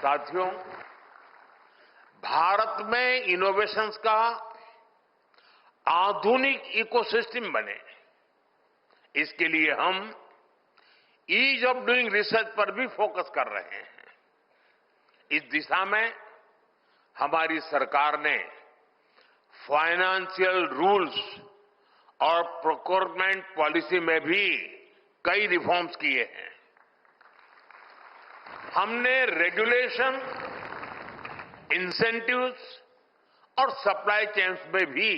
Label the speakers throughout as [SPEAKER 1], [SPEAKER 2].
[SPEAKER 1] साथियों, भारत में इनोवेशंस का आधुनिक इकोसिस्टम बने, इसके लिए हम ईज ऑफ डूइंग रिसर्च पर भी फोकस कर रहे हैं। इस दिशा में हमारी सरकार ने फाइनेंशियल रूल्स और प्रोक्योरमेंट पॉलिसी में भी कई रिफॉर्म्स किए हैं। हमने रेगुलेशन, इंसेंटिव्स और सप्लाई चेन्स में भी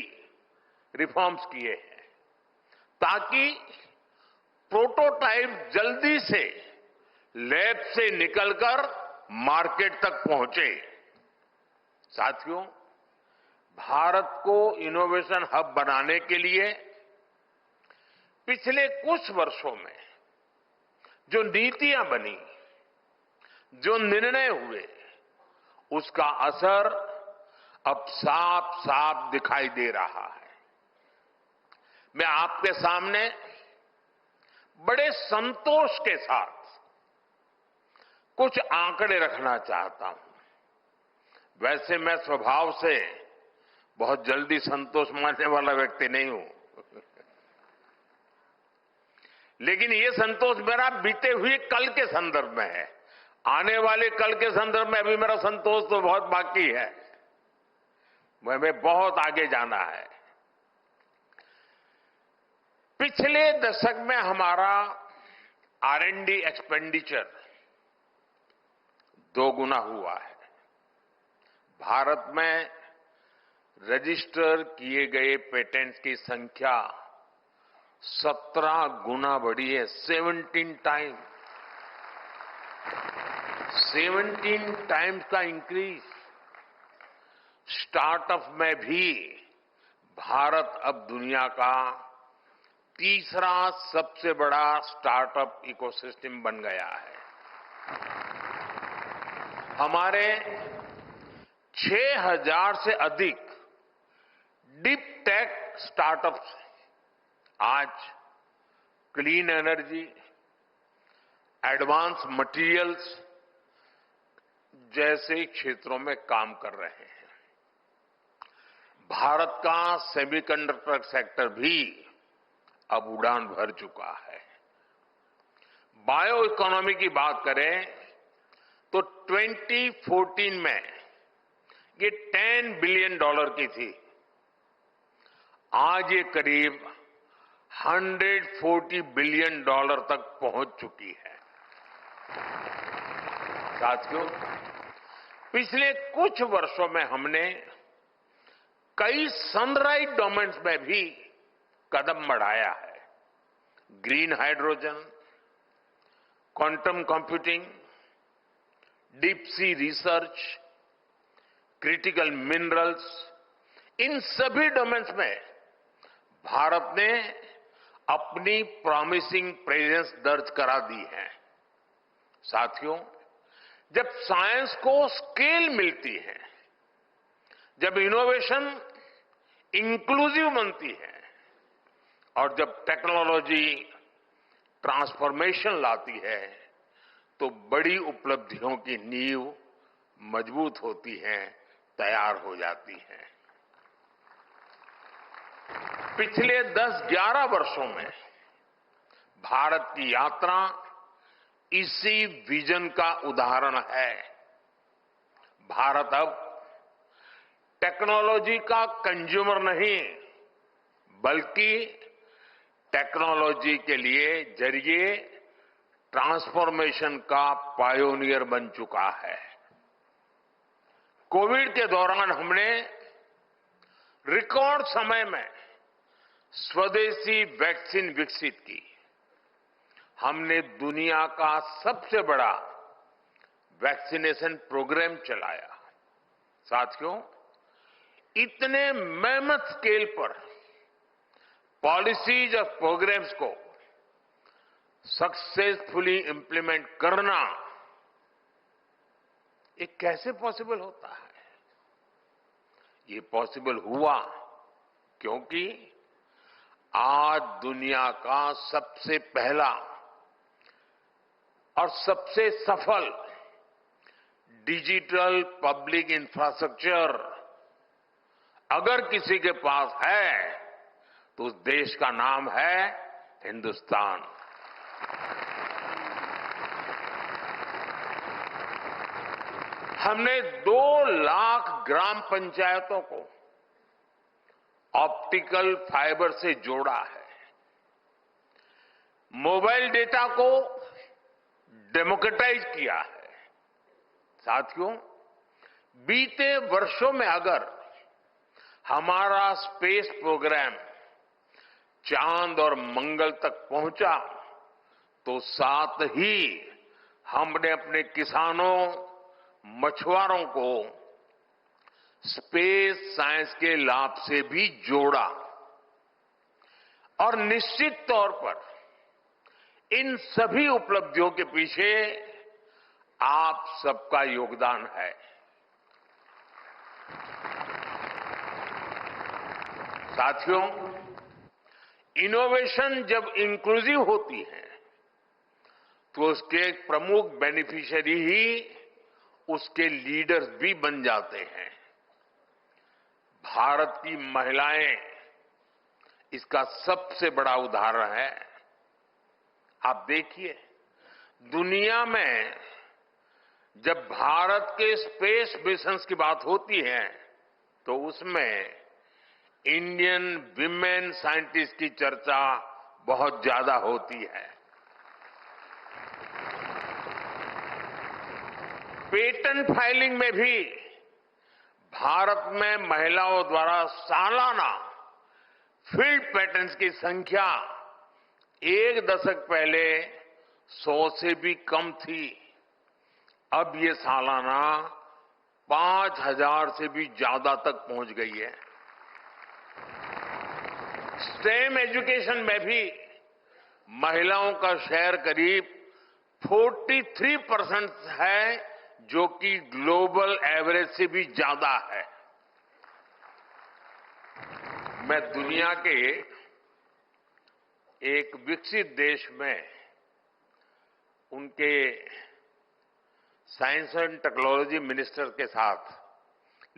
[SPEAKER 1] रिफॉर्म्स किए हैं ताकि प्रोटोटाइप जल्दी से लैब से निकलकर मार्केट तक पहुंचे। साथियों, भारत को इनोवेशन हब बनाने के लिए पिछले कुछ वर्षों में जो नीतियां बनी, जो निर्णय हुए, उसका असर अब साफ साफ दिखाई दे रहा है। मैं आपके सामने बड़े संतोष के साथ कुछ आंकड़े रखना चाहता हूं। वैसे मैं स्वभाव से बहुत जल्दी संतोष मानने वाला व्यक्ति नहीं हूं, लेकिन ये संतोष मेरा बीते हुए कल के संदर्भ में है। आने वाले कल के संदर्भ में अभी मेरा संतोष तो बहुत बाकी है, हमें बहुत आगे जाना है। पिछले दशक में हमारा R&D एक्सपेंडिचर 2 गुना हुआ है। भारत में रजिस्टर किए गए पेटेंट्स की संख्या 17 गुना बढ़ी है। 17 टाइम्स का इंक्रीज। स्टार्टअप में भी भारत अब दुनिया का तीसरा सबसे बड़ा स्टार्टअप इकोसिस्टम बन गया है। हमारे 6000 से अधिक डीप टेक स्टार्टअप्स आज क्लीन एनर्जी, एडवांस मटेरियल्स जैसे क्षेत्रों में काम कर रहे हैं। भारत का सेमीकंडक्टर सेक्टर भी अब उड़ान भर चुका है। बायो इकोनॉमी की बात करें तो 2014 में ये $10 बिलियन की थी। आज ये करीब $140 बिलियन तक पहुंच चुकी है। साथियों, पिछले कुछ वर्षों में हमने कई सनराइज डोमेन्स में भी कदम बढ़ाया है। Green hydrogen, quantum computing, deep sea research, critical minerals, इन सभी डोमेन्स में भारत ने अपनी प्रॉमिसिंग प्रेजेंस दर्ज करा दी है। साथियों, जब साइंस को स्केल मिलती है, जब इनोवेशन इंक्लूसिव बनती है और जब टेक्नोलॉजी ट्रांसफॉर्मेशन लाती है, तो बड़ी उपलब्धियों की नींव मजबूत होती है, तैयार हो जाती है। पिछले 10-11 वर्षों में भारत की यात्रा इसी विजन का उदाहरण है। भारत अब टेक्नोलॉजी का कंज्यूमर नहीं, बल्कि टेक्नोलॉजी के लिए जरिए ट्रांसफॉर्मेशन का पायोनियर बन चुका है। कोविड के दौरान हमने रिकॉर्ड समय में स्वदेशी वैक्सीन विकसित की। हमने दुनिया का सबसे बड़ा वैक्सीनेशन प्रोग्राम चलाया। साथियों, इतने मेहनत स्केल पर पॉलिसीज और प्रोग्राम्स को सक्सेसफुली इंप्लीमेंट करना, ये कैसे पॉसिबल होता है? ये पॉसिबल हुआ क्योंकि आज दुनिया का सबसे पहला और सबसे सफल डिजिटल पब्लिक इंफ्रास्ट्रक्चर अगर किसी के पास है तो उस देश का नाम है हिंदुस्तान। हमने 2 लाख ग्राम पंचायतों को ऑप्टिकल फाइबर से जोड़ा है। मोबाइल डेटा को डेमोक्रेटाइज किया है। साथियों, बीते वर्षों में अगर हमारा स्पेस प्रोग्राम चांद और मंगल तक पहुंचा तो साथ ही हमने अपने किसानों, मछुआरों को स्पेस साइंस के लाभ से भी जोड़ा। और निश्चित तौर पर इन सभी उपलब्धियों के पीछे आप सबका योगदान है। साथियों, इनोवेशन जब इंक्लूसिव होती है तो उसके प्रमुख बेनिफिशियरी ही उसके लीडर्स भी बन जाते हैं। भारत की महिलाएं इसका सबसे बड़ा उदाहरण है। आप देखिए, दुनिया में जब भारत के स्पेस मिशंस की बात होती है तो उसमें इंडियन विमेन साइंटिस्ट की चर्चा बहुत ज्यादा होती है। पेटेंट फाइलिंग में भी भारत में महिलाओं द्वारा सालाना फील्ड पेटेंट्स की संख्या 1 दशक पहले 100 से भी कम थी। अब ये सालाना 5000 से भी ज्यादा तक पहुंच गई है। स्टेम एजुकेशन में भी महिलाओं का शेयर करीब 43% है, जो कि ग्लोबल एवरेज से भी ज्यादा है। मैं दुनिया के एक विकसित देश में उनके साइंस एंड टेक्नोलॉजी मिनिस्टर के साथ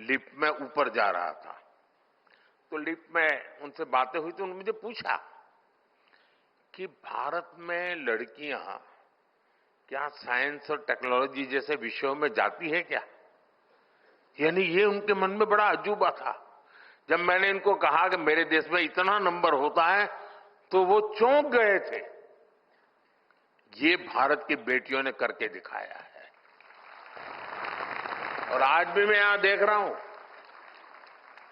[SPEAKER 1] लिफ्ट में ऊपर जा रहा था, तो लिफ्ट में उनसे बातें हुई तो उन्होंने मुझे पूछा कि भारत में लड़कियां क्या साइंस और टेक्नोलॉजी जैसे विषयों में जाती है क्या? यानी ये उनके मन में बड़ा अजूबा था। जब मैंने इनको कहा कि मेरे देश में इतना नंबर होता है तो वो चौंक गए थे। ये भारत की बेटियों ने करके दिखाया है। और आज भी मैं यहां देख रहा हूं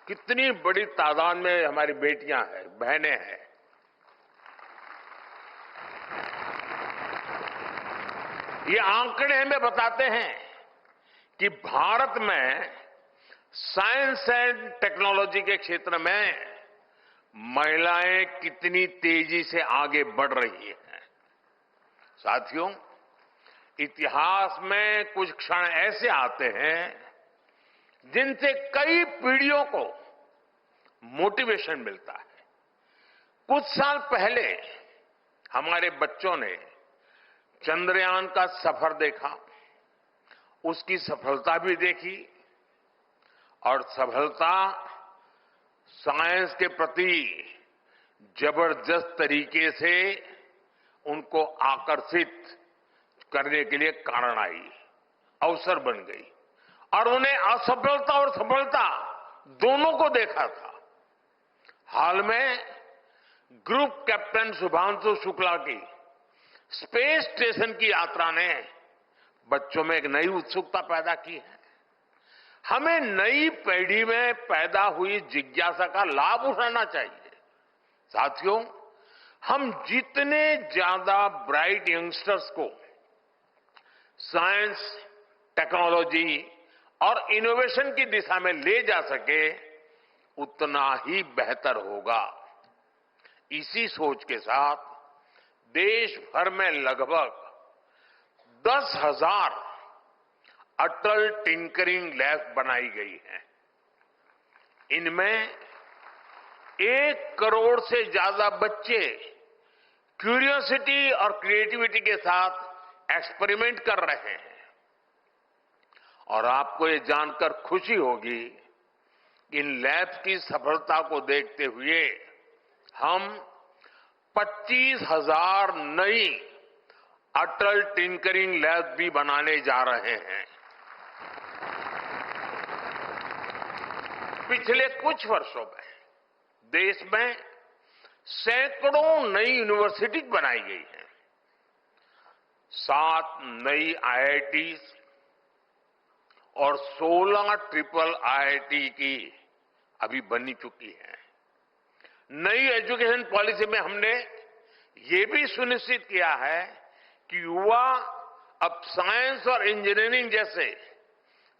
[SPEAKER 1] कितनी बड़ी तादाद में हमारी बेटियां हैं, बहनें हैं। ये आंकड़े हमें बताते हैं कि भारत में साइंस एंड टेक्नोलॉजी के क्षेत्र में महिलाएं कितनी तेजी से आगे बढ़ रही हैं। साथियों, इतिहास में कुछ क्षण ऐसे आते हैं जिनसे कई पीढ़ियों को मोटिवेशन मिलता है। कुछ साल पहले हमारे बच्चों ने चंद्रयान का सफर देखा, उसकी सफलता भी देखी और सफलता साइंस के प्रति जबरदस्त तरीके से उनको आकर्षित करने के लिए कारण आई, अवसर बन गई। और उन्हें असफलता और सफलता दोनों को देखा था। हाल में ग्रुप कैप्टन शुभांशु शुक्ला की स्पेस स्टेशन की यात्रा ने बच्चों में एक नई उत्सुकता पैदा की है। हमें नई पीढ़ी में पैदा हुई जिज्ञासा का लाभ उठाना चाहिए। साथियों, हम जितने ज्यादा ब्राइट यंगस्टर्स को साइंस, टेक्नोलॉजी और इनोवेशन की दिशा में ले जा सके उतना ही बेहतर होगा। इसी सोच के साथ देश भर में लगभग 10,000 अटल टिंकरिंग लैब बनाई गई हैं। इनमें 1 करोड़ से ज्यादा बच्चे क्यूरियोसिटी और क्रिएटिविटी के साथ एक्सपेरिमेंट कर रहे हैं और आपको ये जानकर खुशी होगी, इन लैब्स की सफलता को देखते हुए हम 25,000 नई अटल टिंकरिंग लैब भी बनाने जा रहे हैं। पिछले कुछ वर्षों में देश में सैकड़ों नई यूनिवर्सिटी बनाई गई हैं। 7 नई IITs और 16 ट्रिपल IIT की अभी बनी चुकी है। नई एजुकेशन पॉलिसी में हमने ये भी सुनिश्चित किया है कि युवा अब साइंस और इंजीनियरिंग जैसे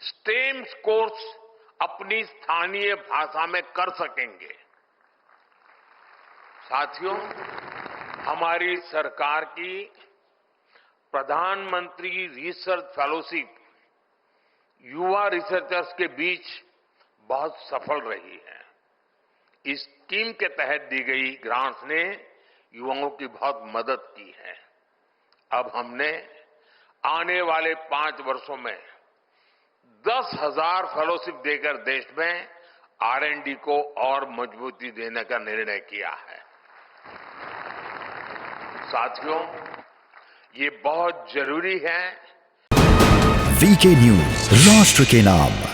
[SPEAKER 1] स्टेम कोर्स अपनी स्थानीय भाषा में कर सकेंगे। साथियों, हमारी सरकार की प्रधानमंत्री रिसर्च फेलोशिप युवा रिसर्चर्स के बीच बहुत सफल रही है। इस स्कीम के तहत दी गई ग्रांट्स ने युवाओं की बहुत मदद की है। अब हमने आने वाले 5 वर्षों में 10,000 फेलोशिप देकर देश में R&D को और मजबूती देने का निर्णय किया है। साथियों, ये बहुत जरूरी है।
[SPEAKER 2] वीके न्यूज, राष्ट्र के नाम।